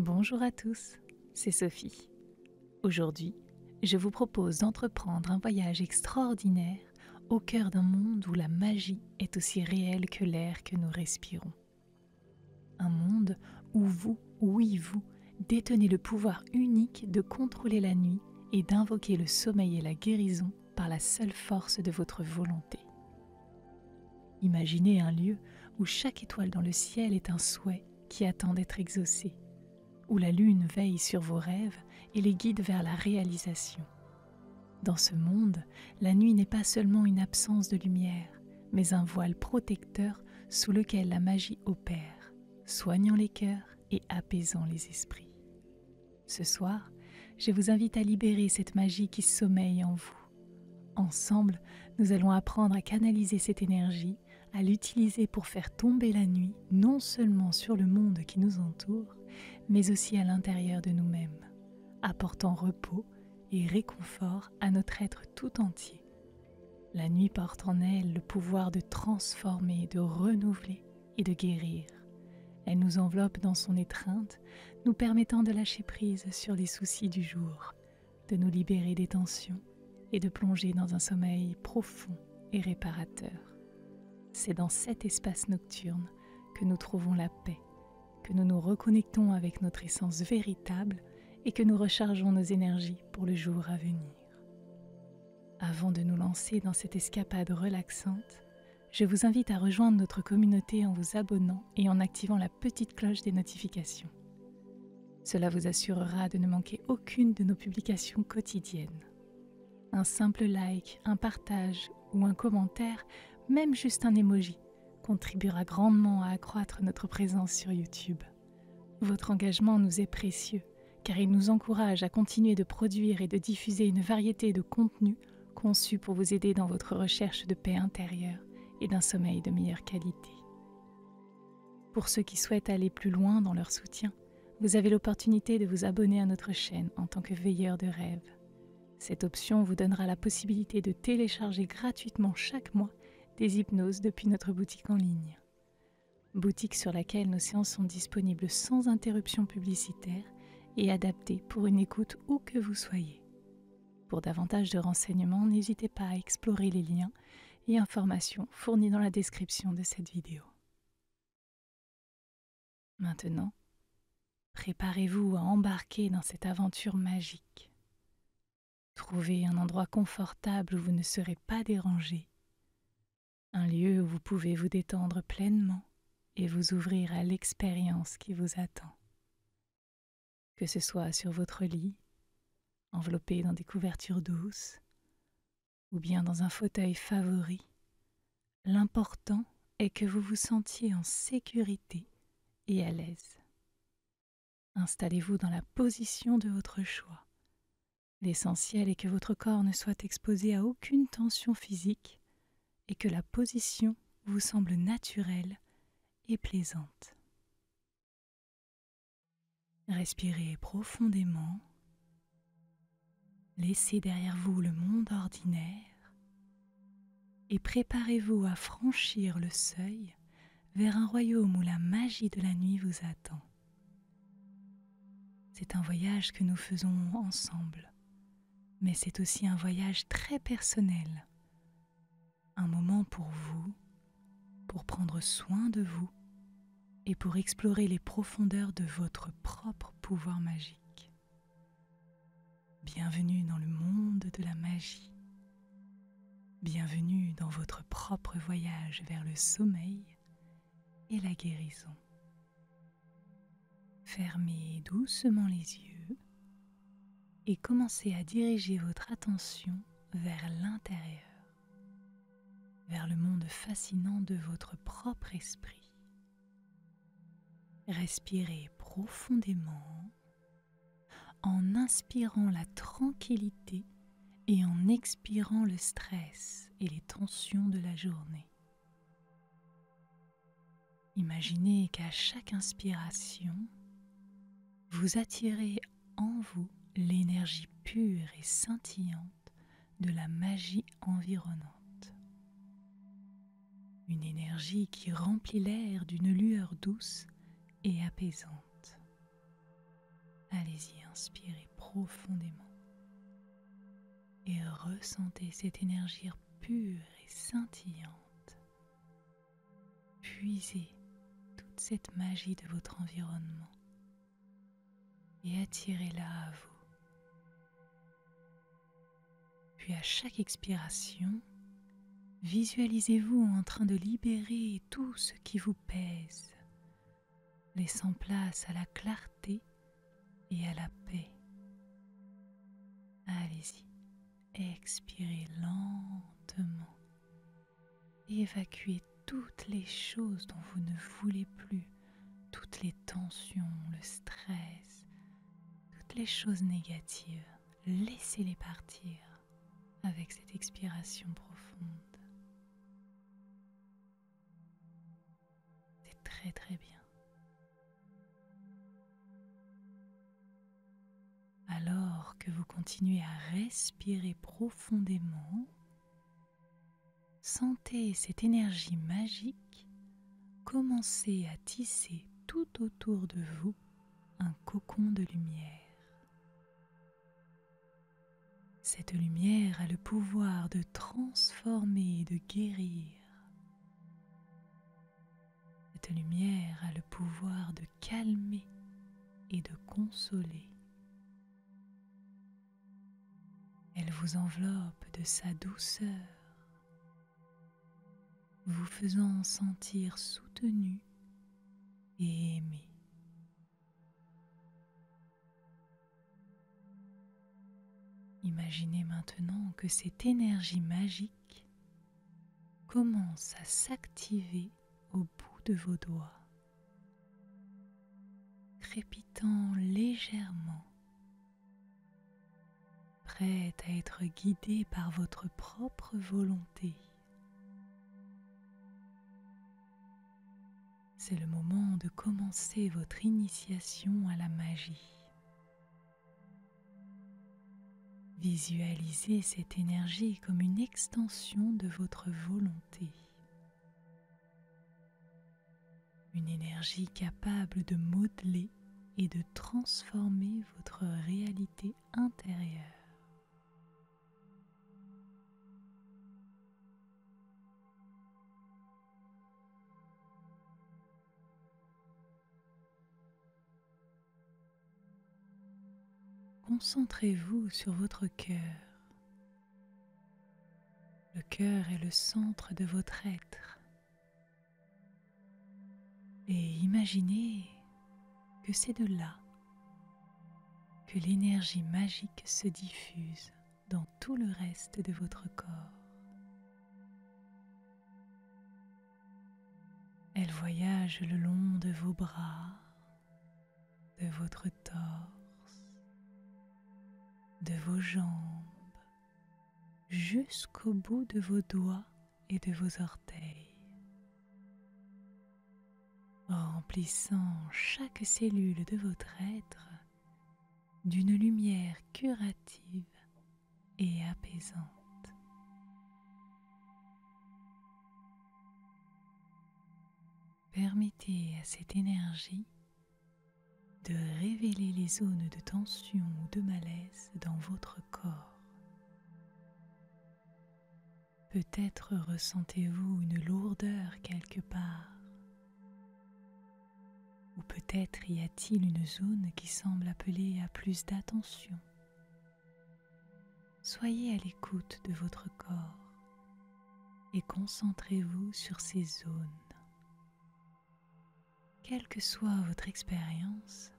Bonjour à tous, c'est Sophie. Aujourd'hui, je vous propose d'entreprendre un voyage extraordinaire au cœur d'un monde où la magie est aussi réelle que l'air que nous respirons. Un monde où vous, oui vous, détenez le pouvoir unique de contrôler la nuit et d'invoquer le sommeil et la guérison par la seule force de votre volonté. Imaginez un lieu où chaque étoile dans le ciel est un souhait qui attend d'être exaucé, où la lune veille sur vos rêves et les guide vers la réalisation. Dans ce monde, la nuit n'est pas seulement une absence de lumière, mais un voile protecteur sous lequel la magie opère, soignant les cœurs et apaisant les esprits. Ce soir, je vous invite à libérer cette magie qui sommeille en vous. Ensemble, nous allons apprendre à canaliser cette énergie, à l'utiliser pour faire tomber la nuit, non seulement sur le monde qui nous entoure, mais aussi à l'intérieur de nous-mêmes, apportant repos et réconfort à notre être tout entier. La nuit porte en elle le pouvoir de transformer, de renouveler et de guérir. Elle nous enveloppe dans son étreinte, nous permettant de lâcher prise sur les soucis du jour, de nous libérer des tensions et de plonger dans un sommeil profond et réparateur. C'est dans cet espace nocturne que nous trouvons la paix, que nous nous reconnectons avec notre essence véritable et que nous rechargeons nos énergies pour le jour à venir. Avant de nous lancer dans cette escapade relaxante, je vous invite à rejoindre notre communauté en vous abonnant et en activant la petite cloche des notifications. Cela vous assurera de ne manquer aucune de nos publications quotidiennes. Un simple like, un partage ou un commentaire, même juste un emoji, contribuera grandement à accroître notre présence sur YouTube. Votre engagement nous est précieux, car il nous encourage à continuer de produire et de diffuser une variété de contenus conçus pour vous aider dans votre recherche de paix intérieure et d'un sommeil de meilleure qualité. Pour ceux qui souhaitent aller plus loin dans leur soutien, vous avez l'opportunité de vous abonner à notre chaîne en tant que veilleur de rêve. Cette option vous donnera la possibilité de télécharger gratuitement chaque mois des hypnoses depuis notre boutique en ligne. Boutique sur laquelle nos séances sont disponibles sans interruption publicitaire et adaptées pour une écoute où que vous soyez. Pour davantage de renseignements, n'hésitez pas à explorer les liens et informations fournis dans la description de cette vidéo. Maintenant, préparez-vous à embarquer dans cette aventure magique. Trouvez un endroit confortable où vous ne serez pas dérangé, un lieu où vous pouvez vous détendre pleinement et vous ouvrir à l'expérience qui vous attend. Que ce soit sur votre lit, enveloppé dans des couvertures douces, ou bien dans un fauteuil favori, l'important est que vous vous sentiez en sécurité et à l'aise. Installez-vous dans la position de votre choix. L'essentiel est que votre corps ne soit exposé à aucune tension physique et que la position vous semble naturelle et plaisante. Respirez profondément. Laissez derrière vous le monde ordinaire et préparez-vous à franchir le seuil vers un royaume où la magie de la nuit vous attend. C'est un voyage que nous faisons ensemble, mais c'est aussi un voyage très personnel. Un moment pour vous, pour prendre soin de vous et pour explorer les profondeurs de votre propre pouvoir magique. Bienvenue dans le monde de la magie. Bienvenue dans votre propre voyage vers le sommeil et la guérison. Fermez doucement les yeux et commencez à diriger votre attention vers l'intérieur, vers le monde fascinant de votre propre esprit. Respirez profondément en inspirant la tranquillité et en expirant le stress et les tensions de la journée. Imaginez qu'à chaque inspiration, vous attirez en vous l'énergie pure et scintillante de la magie environnante. Une énergie qui remplit l'air d'une lueur douce et apaisante. Allez-y, inspirez profondément et ressentez cette énergie pure et scintillante. Puisez toute cette magie de votre environnement et attirez-la à vous. Puis à chaque expiration, visualisez-vous en train de libérer tout ce qui vous pèse, laissant place à la clarté et à la paix. Allez-y, expirez lentement. Évacuez toutes les choses dont vous ne voulez plus, toutes les tensions, le stress, toutes les choses négatives. Laissez-les partir avec cette expiration profonde. C'est très très bien. Alors que vous continuez à respirer profondément, sentez cette énergie magique commencer à tisser tout autour de vous un cocon de lumière. Cette lumière a le pouvoir de transformer et de guérir. Cette lumière a le pouvoir de calmer et de consoler. Elle vous enveloppe de sa douceur, vous faisant sentir soutenu et aimé. Imaginez maintenant que cette énergie magique commence à s'activer au bout de vos doigts, crépitant légèrement, prête à être guidée par votre propre volonté. C'est le moment de commencer votre initiation à la magie. Visualisez cette énergie comme une extension de votre volonté. Une énergie capable de modeler et de transformer votre réalité intérieure. Concentrez-vous sur votre cœur. Le cœur est le centre de votre être. Et imaginez que c'est de là que l'énergie magique se diffuse dans tout le reste de votre corps. Elle voyage le long de vos bras, de votre torse, de vos jambes, jusqu'au bout de vos doigts et de vos orteils, remplissant chaque cellule de votre être d'une lumière curative et apaisante. Permettez à cette énergie de révéler les zones de tension ou de malaise dans votre corps. Peut-être ressentez-vous une lourdeur quelque part, ou peut-être y a-t-il une zone qui semble appeler à plus d'attention. Soyez à l'écoute de votre corps et concentrez-vous sur ces zones. Quelle que soit votre expérience,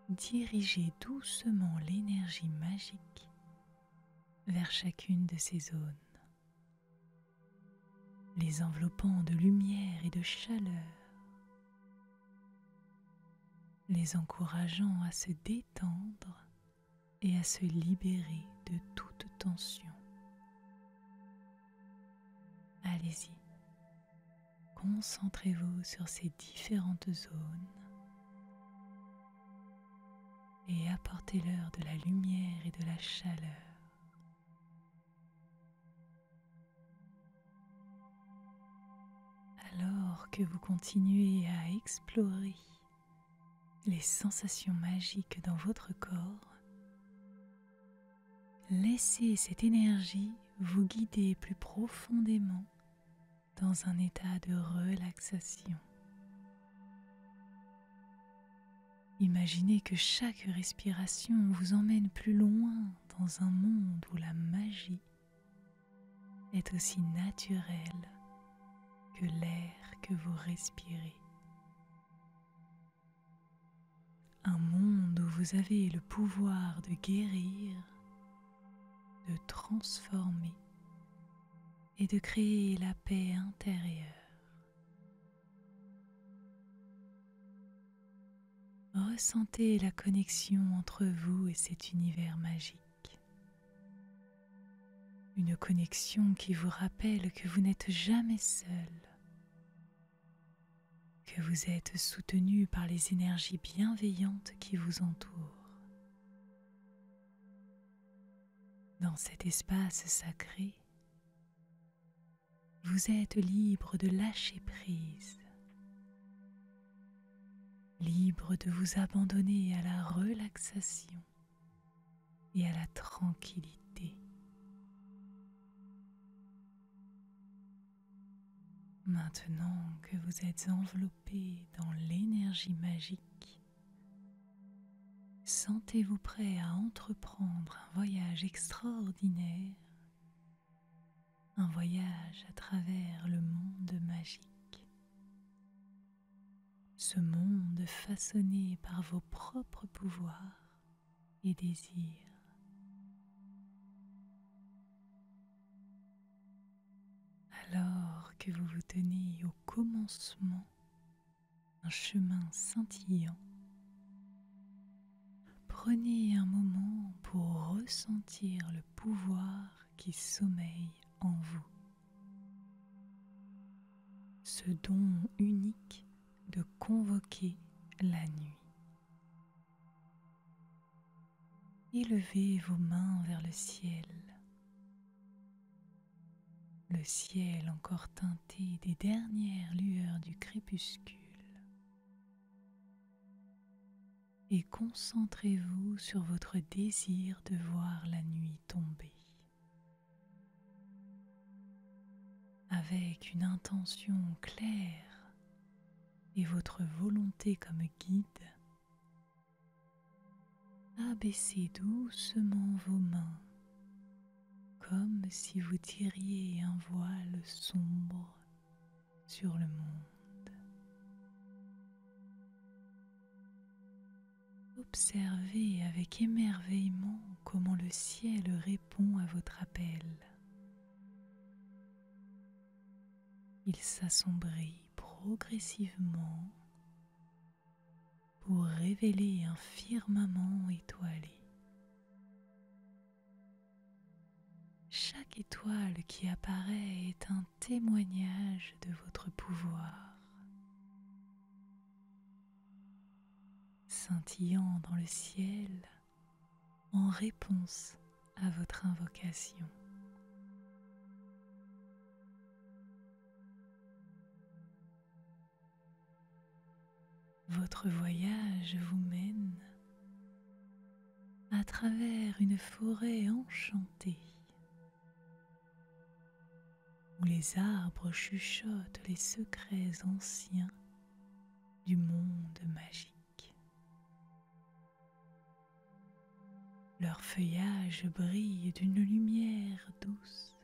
dirigez doucement l'énergie magique vers chacune de ces zones, les enveloppant de lumière et de chaleur, les encourageant à se détendre et à se libérer de toute tension. Allez-y, concentrez-vous sur ces différentes zones et apportez-leur de la lumière et de la chaleur. Alors que vous continuez à explorer les sensations magiques dans votre corps, laissez cette énergie vous guider plus profondément dans un état de relaxation. Imaginez que chaque respiration vous emmène plus loin dans un monde où la magie est aussi naturelle que l'air que vous respirez. Un monde où vous avez le pouvoir de guérir, de transformer et de créer la paix intérieure. Ressentez la connexion entre vous et cet univers magique. Une connexion qui vous rappelle que vous n'êtes jamais seul, que vous êtes soutenu par les énergies bienveillantes qui vous entourent. Dans cet espace sacré, vous êtes libre de lâcher prise, libre de vous abandonner à la relaxation et à la tranquillité. Maintenant que vous êtes enveloppé dans l'énergie magique, sentez-vous prêt à entreprendre un voyage extraordinaire, un voyage à travers le monde magique. Ce monde façonné par vos propres pouvoirs et désirs. Alors que vous vous tenez au commencement d'un chemin scintillant, prenez un moment pour ressentir le pouvoir qui sommeille en vous. Ce don unique de convoquer la nuit. Élevez vos mains vers le ciel encore teinté des dernières lueurs du crépuscule, et concentrez-vous sur votre désir de voir la nuit tomber. Avec une intention claire et votre volonté comme guide, abaissez doucement vos mains comme si vous tiriez un voile sombre sur le monde. Observez avec émerveillement comment le ciel répond à votre appel. Il s'assombrit progressivement pour révéler un firmament étoilé. Chaque étoile qui apparaît est un témoignage de votre pouvoir. Scintillant dans le ciel en réponse à votre invocation. Votre voyage vous mène à travers une forêt enchantée où les arbres chuchotent les secrets anciens du monde magique. Leur feuillage brille d'une lumière douce,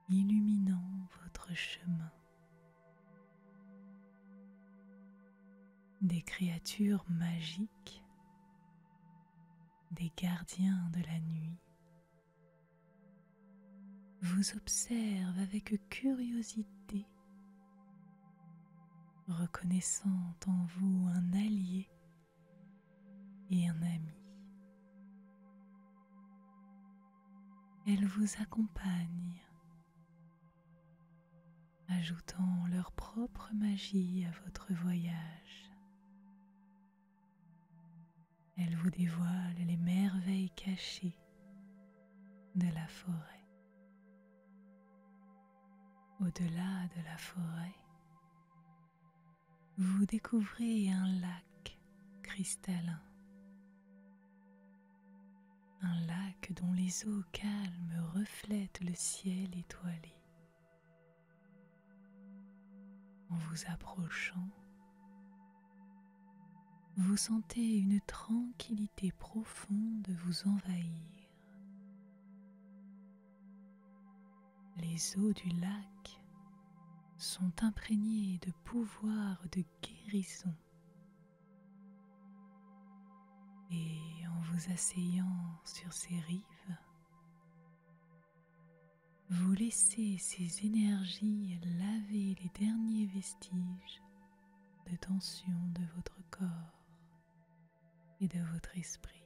illuminant votre chemin. Des créatures magiques, des gardiens de la nuit, vous observent avec curiosité, reconnaissant en vous un allié et un ami. Elles vous accompagnent, ajoutant leur propre magie à votre voyage. Elles vous dévoilent les merveilles cachées de la forêt. Au-delà de la forêt, vous découvrez un lac cristallin, un lac dont les eaux calmes reflètent le ciel étoilé. En vous approchant, vous sentez une tranquillité profonde vous envahir. Les eaux du lac sont imprégnées de pouvoirs de guérison. Et en vous asseyant sur ces rives, vous laissez ces énergies laver les derniers vestiges de tension de votre corps et de votre esprit.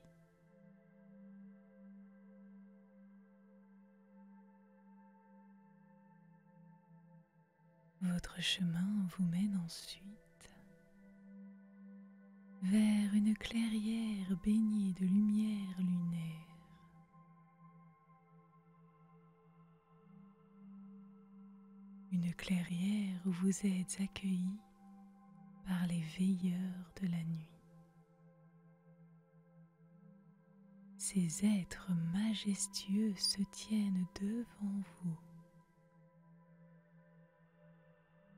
Votre chemin vous mène ensuite vers une clairière baignée de lumière lunaire. Une clairière où vous êtes accueillis par les veilleurs de la nuit. Ces êtres majestueux se tiennent devant vous.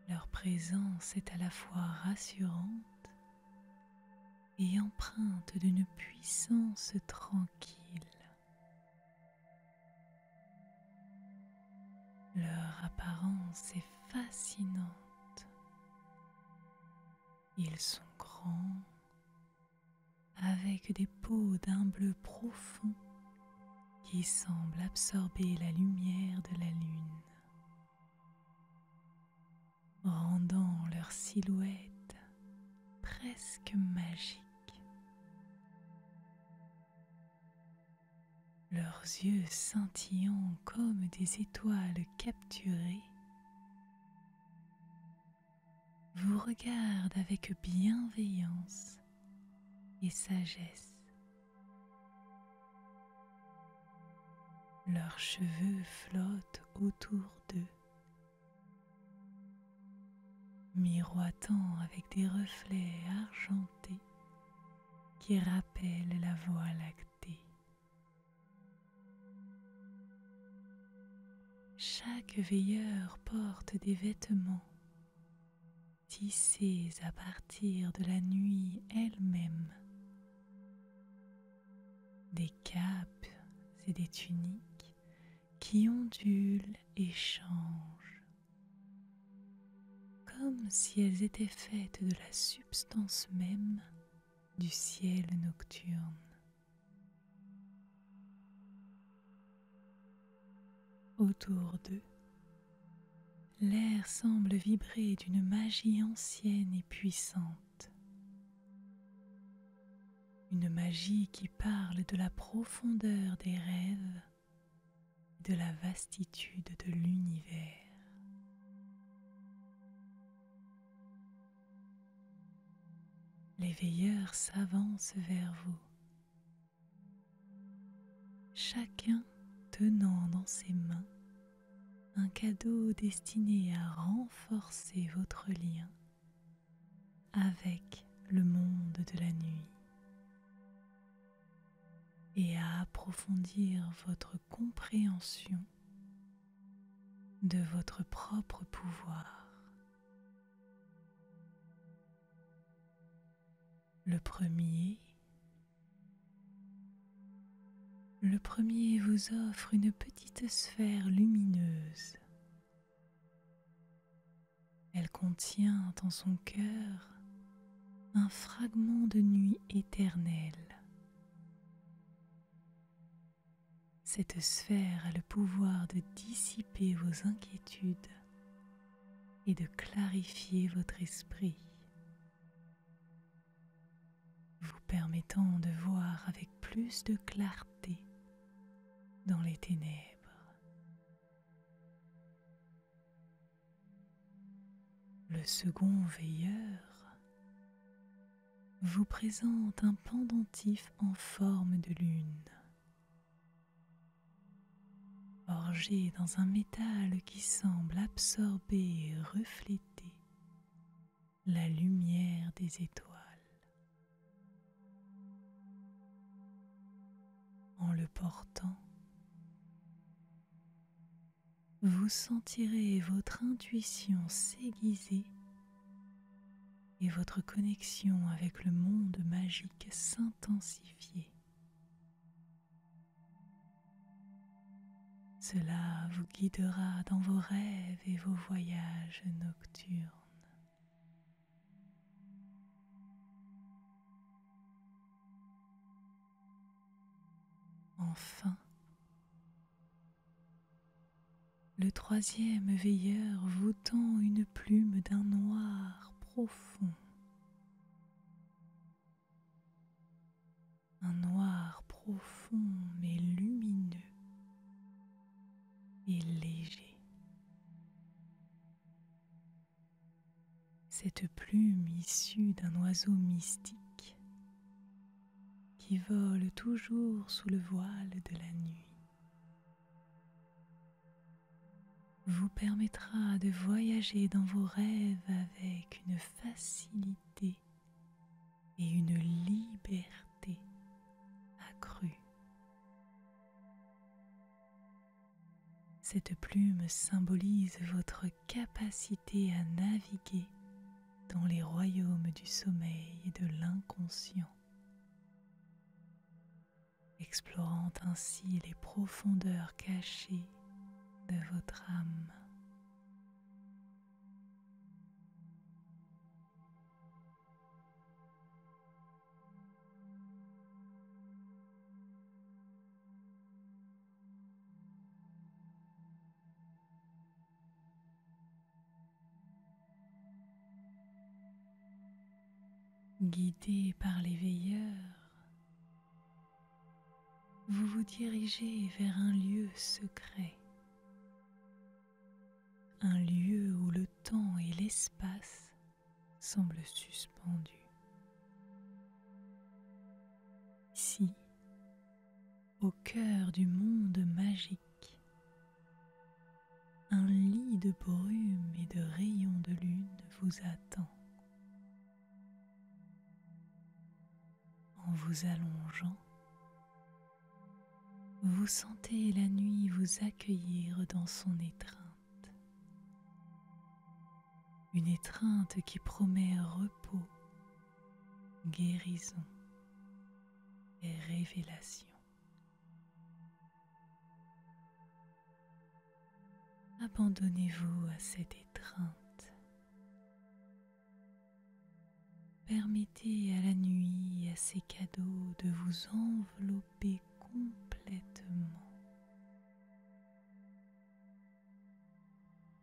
Leur présence est à la fois rassurante et empreinte d'une puissance tranquille. Leur apparence est fascinante. Ils sont grands, avec des peaux d'un bleu profond qui semble absorber la lumière de la lune, rendant leur silhouette presque magique. Leurs yeux scintillants comme des étoiles capturées vous regardent avec bienveillance et sagesse. Leurs cheveux flottent autour d'eux, miroitant avec des reflets argentés qui rappellent la Voie lactée. Chaque veilleur porte des vêtements tissés à partir de la nuit elle-même, des capes et des tuniques qui ondulent et changent, comme si elles étaient faites de la substance même du ciel nocturne. Autour d'eux, l'air semble vibrer d'une magie ancienne et puissante. Une magie qui parle de la profondeur des rêves et de la vastitude de l'univers. Les veilleurs s'avancent vers vous, chacun tenant dans ses mains un cadeau destiné à renforcer votre lien avec le monde de la nuit et à approfondir votre compréhension de votre propre pouvoir. Le premier vous offre une petite sphère lumineuse. Elle contient en son cœur un fragment de nuit éternelle. Cette sphère a le pouvoir de dissiper vos inquiétudes et de clarifier votre esprit, vous permettant de voir avec plus de clarté dans les ténèbres. Le second veilleur vous présente un pendentif en forme de lune, forgé dans un métal qui semble absorber et refléter la lumière des étoiles. En le portant, vous sentirez votre intuition s'aiguiser et votre connexion avec le monde magique s'intensifier. Cela vous guidera dans vos rêves et vos voyages nocturnes. Enfin, le troisième veilleur vous tend une plume d'un noir profond. Un noir profond mais lumineux et léger. Cette plume issue d'un oiseau mystique qui vole toujours sous le voile de la nuit vous permettra de voyager dans vos rêves avec une facilité et une liberté accrue. Cette plume symbolise votre capacité à naviguer dans les royaumes du sommeil et de l'inconscient, explorant ainsi les profondeurs cachées de votre âme. Guidé par les veilleurs, vous vous dirigez vers un lieu secret, un lieu où le temps et l'espace semblent suspendus. Ici, au cœur du monde magique, un lit de brume et de rayons de lune vous attend. En vous allongeant, vous sentez la nuit vous accueillir dans son étreinte. Une étreinte qui promet repos, guérison et révélation. Abandonnez-vous à cette étreinte. Permettez à la nuit et à ses cadeaux de vous envelopper complètement.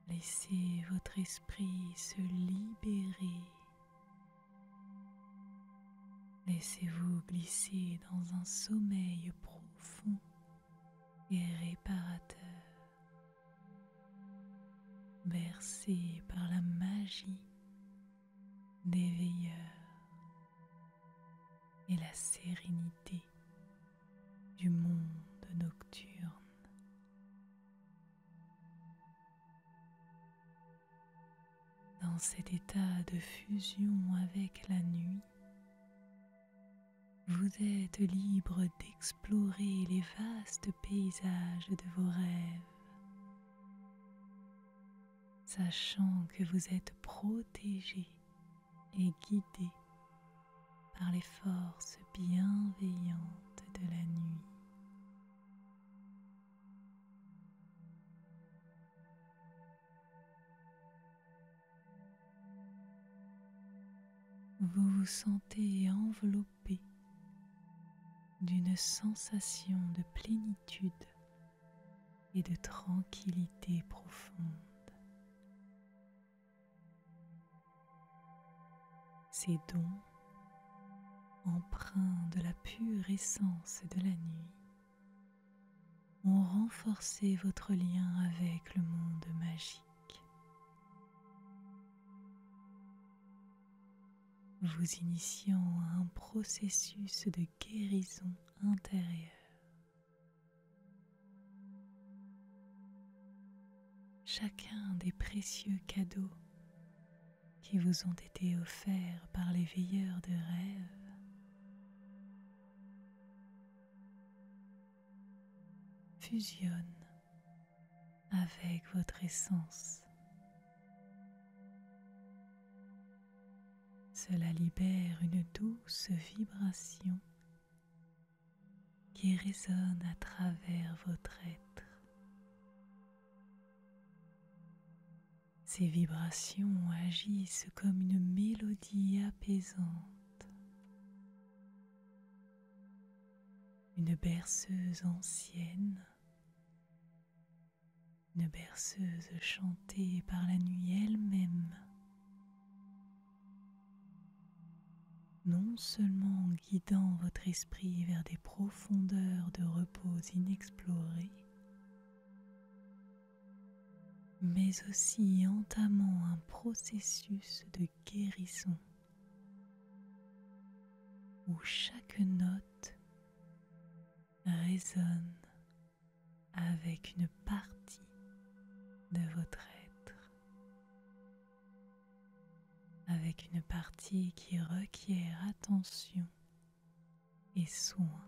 Laissez votre esprit se libérer. Laissez-vous glisser dans un sommeil profond et réparateur, bercé par la magie des veilleurs et la sérénité du monde nocturne. Dans cet état de fusion avec la nuit, vous êtes libre d'explorer les vastes paysages de vos rêves, sachant que vous êtes protégé et guidé par les forces bienveillantes de la nuit. Vous vous sentez enveloppé d'une sensation de plénitude et de tranquillité profonde. Ces dons, empreints de la pure essence de la nuit, ont renforcé votre lien avec le monde magique. Vous initiant à un processus de guérison intérieure. Chacun des précieux cadeaux qui vous ont été offerts par les veilleurs de rêve fusionnent avec votre essence. Cela libère une douce vibration qui résonne à travers votre être. Ces vibrations agissent comme une mélodie apaisante, une berceuse ancienne, une berceuse chantée par la nuit elle-même, non seulement guidant votre esprit vers des profondeurs de repos inexplorées, mais aussi entamant un processus de guérison où chaque note résonne avec une partie de votre être, avec une partie qui requiert attention et soin.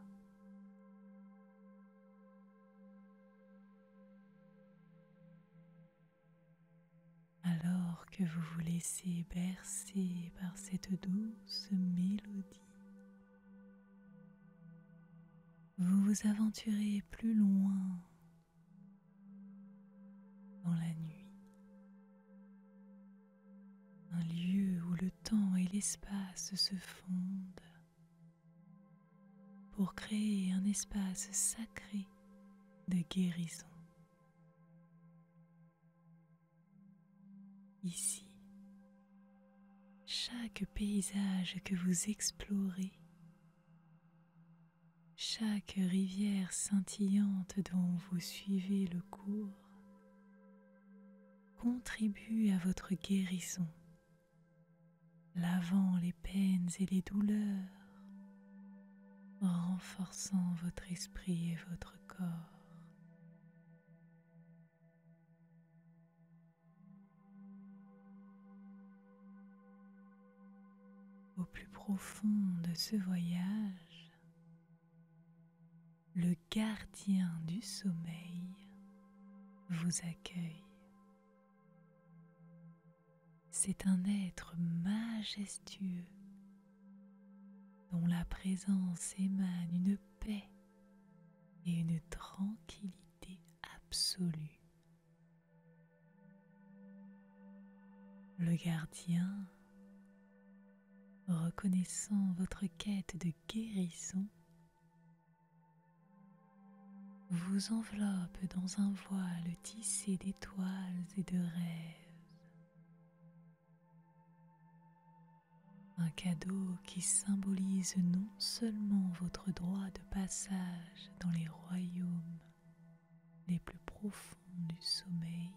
Alors que vous vous laissez bercer par cette douce mélodie, vous vous aventurez plus loin dans la nuit, un lieu où le temps et l'espace se fondent pour créer un espace sacré de guérison. Ici, chaque paysage que vous explorez, chaque rivière scintillante dont vous suivez le cours, contribue à votre guérison, lavant les peines et les douleurs, renforçant votre esprit et votre corps. Au plus profond de ce voyage, le gardien du sommeil vous accueille. C'est un être majestueux dont la présence émane une paix et une tranquillité absolue. Le gardien, reconnaissant votre quête de guérison, vous enveloppe dans un voile tissé d'étoiles et de rêves. Un cadeau qui symbolise non seulement votre droit de passage dans les royaumes les plus profonds du sommeil,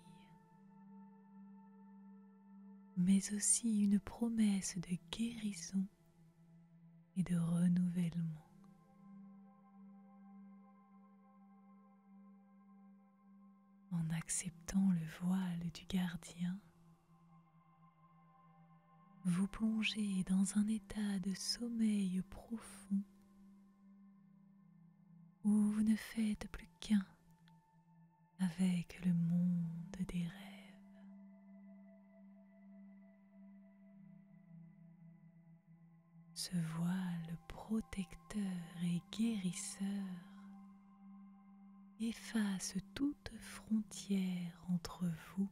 mais aussi une promesse de guérison et de renouvellement. En acceptant le voile du gardien, vous plongez dans un état de sommeil profond où vous ne faites plus qu'un avec le monde des rêves. Ce voile protecteur et guérisseur efface toute frontière entre vous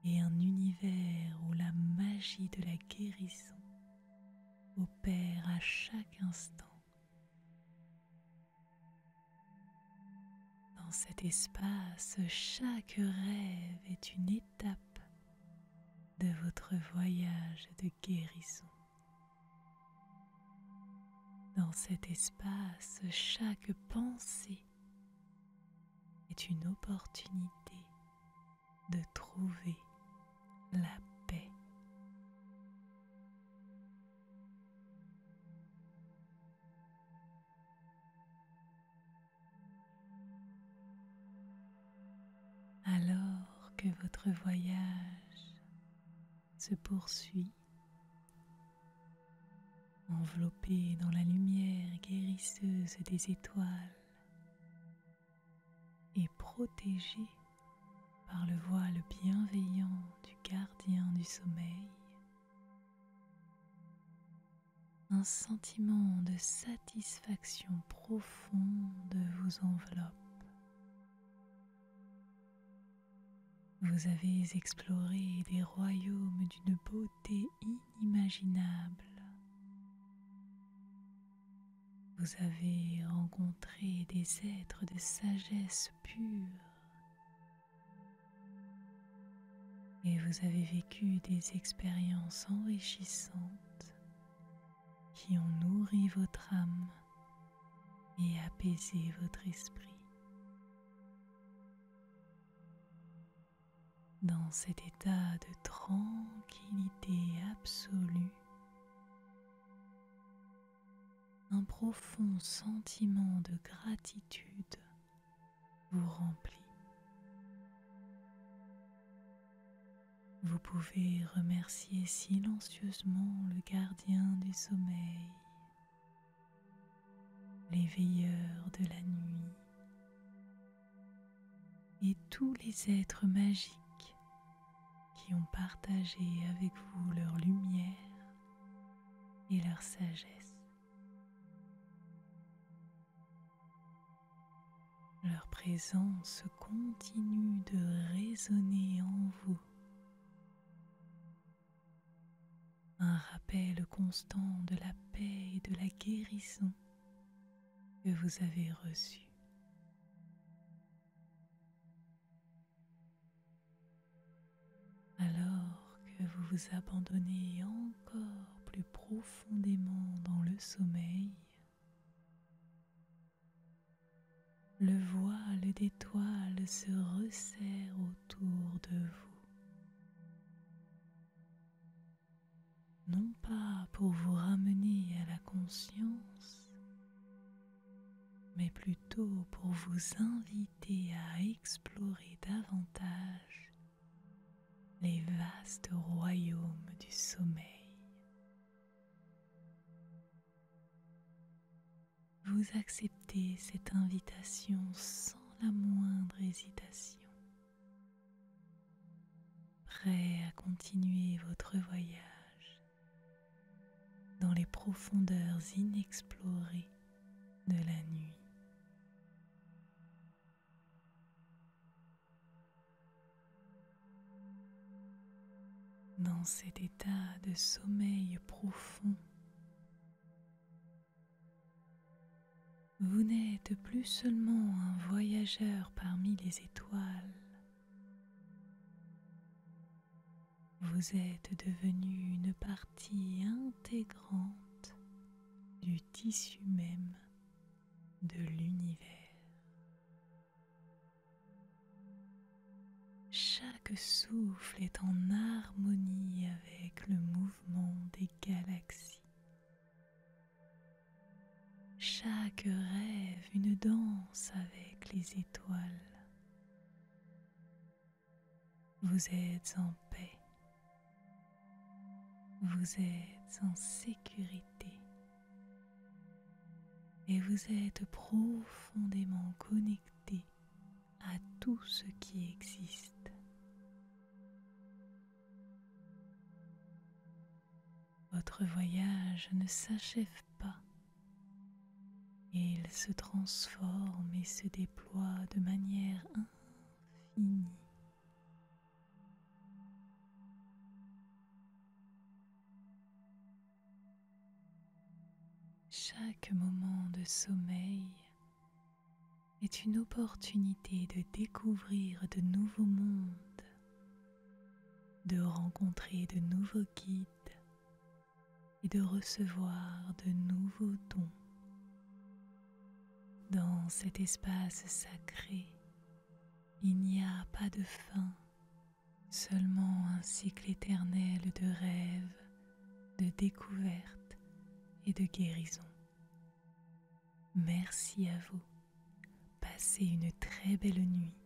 et un univers où la magie de la guérison opère à chaque instant. Dans cet espace, chaque rêve est une étape de votre voyage de guérison. Dans cet espace, chaque pensée est une opportunité de trouver la paix. Alors que votre voyage se poursuit, enveloppé dans la lumière guérisseuse des étoiles et protégé par le voile bienveillant du gardien du sommeil. Un sentiment de satisfaction profonde vous enveloppe. Vous avez exploré des royaumes d'une beauté inimaginable. Vous avez rencontré des êtres de sagesse pure et vous avez vécu des expériences enrichissantes qui ont nourri votre âme et apaisé votre esprit. Dans cet état de tranquillité absolue, un profond sentiment de gratitude vous remplit. Vous pouvez remercier silencieusement le gardien du sommeil, les veilleurs de la nuit et tous les êtres magiques qui ont partagé avec vous leur lumière et leur sagesse. Leur présence continue de résonner en vous. Un rappel constant de la paix et de la guérison que vous avez reçu. Alors que vous vous abandonnez encore plus profondément dans le sommeil, le voile d'étoiles se resserre autour de vous. Non pas pour vous ramener à la conscience, mais plutôt pour vous inviter à explorer davantage les vastes royaumes du sommeil. Vous acceptez cette invitation sans la moindre hésitation, prêt à continuer votre voyage dans les profondeurs inexplorées de la nuit. Dans cet état de sommeil profond, vous n'êtes plus seulement un voyageur parmi les étoiles, vous êtes devenu une partie intégrante du tissu même de l'univers. Chaque souffle est en harmonie avec le mouvement des galaxies. Chaque rêve une danse avec les étoiles. Vous êtes en paix. Vous êtes en sécurité. Et vous êtes profondément connecté à tout ce qui existe. Votre voyage ne s'achève pas. Il se transforme et se déploie de manière infinie. Chaque moment de sommeil est une opportunité de découvrir de nouveaux mondes, de rencontrer de nouveaux guides et de recevoir de nouveaux dons. Dans cet espace sacré, il n'y a pas de fin, seulement un cycle éternel de rêves, de découvertes et de guérison. Merci à vous. Passez une très belle nuit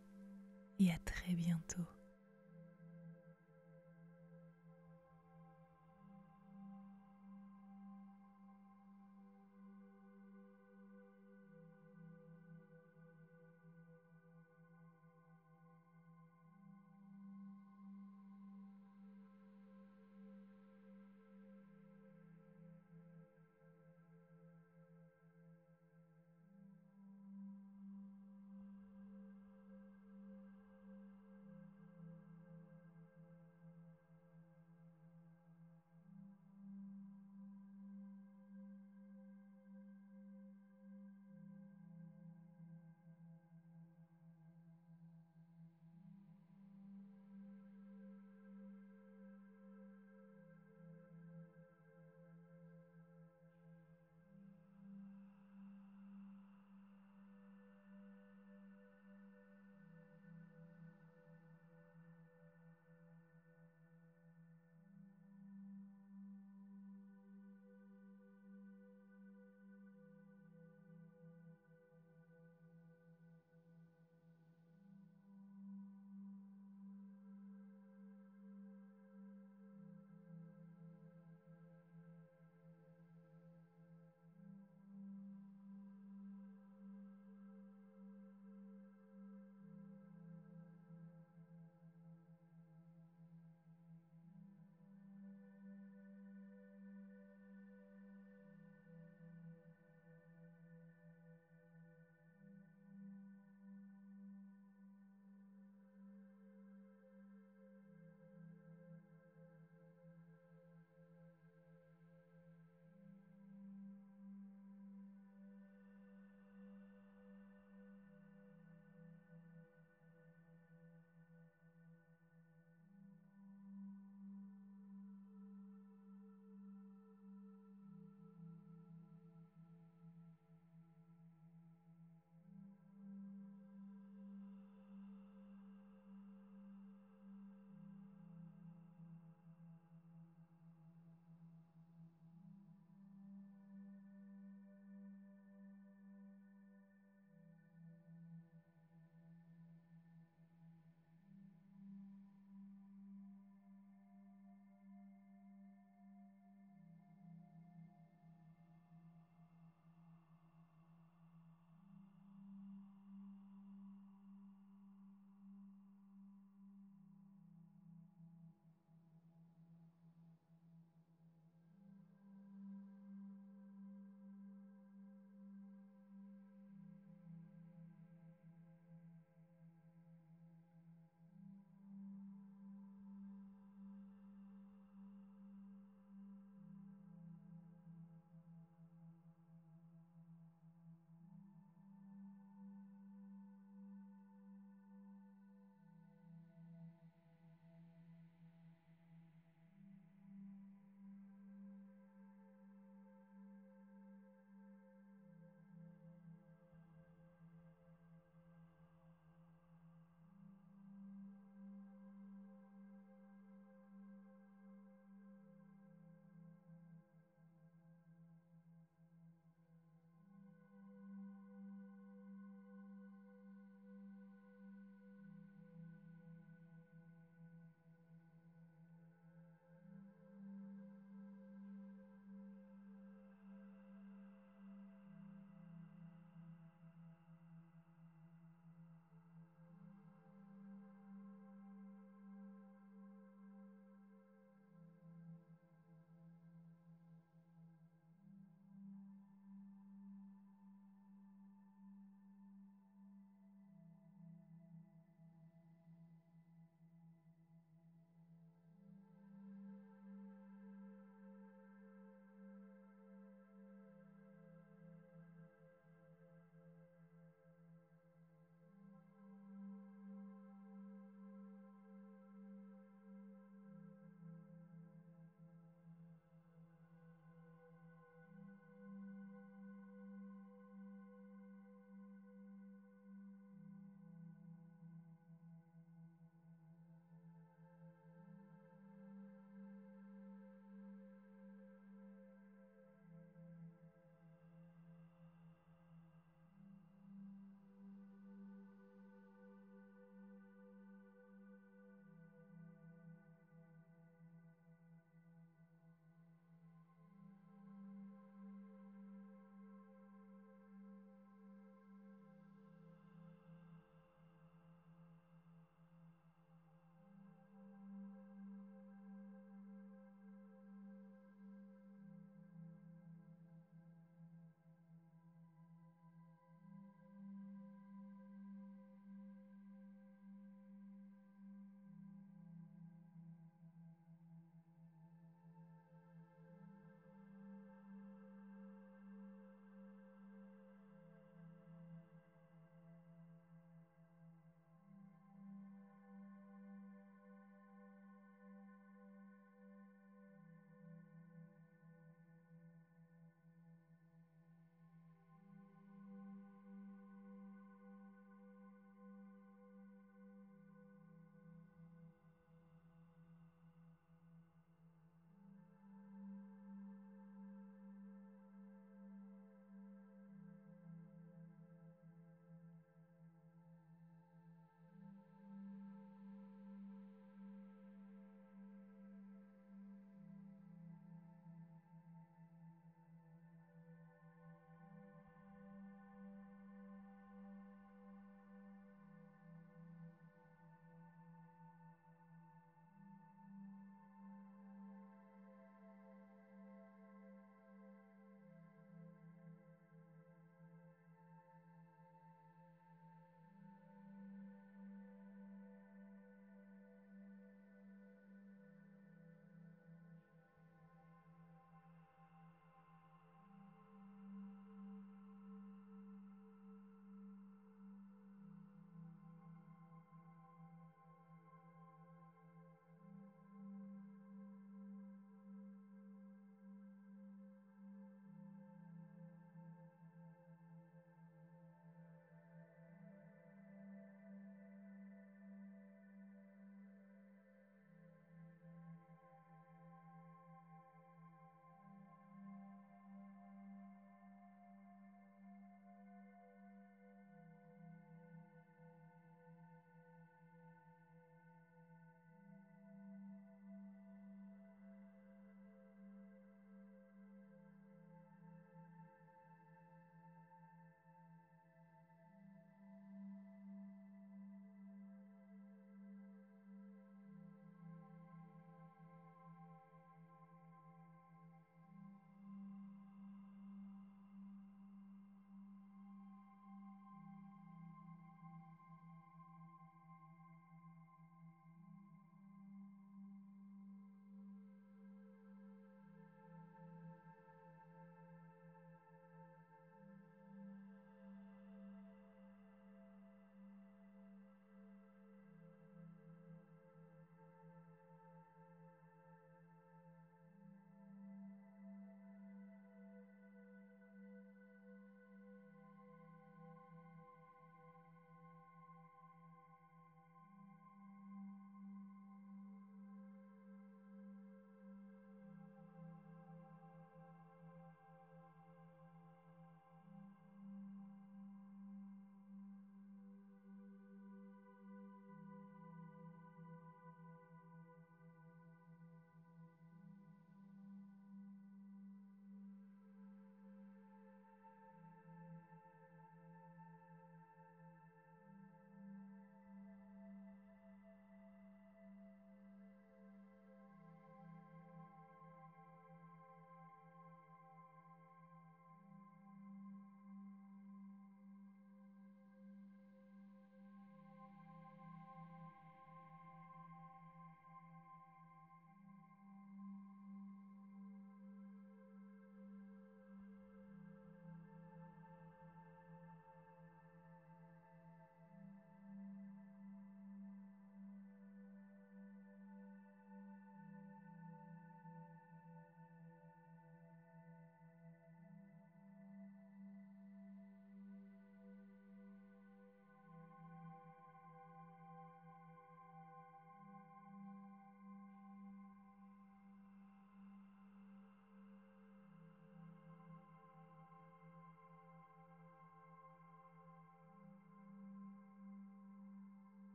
et à très bientôt.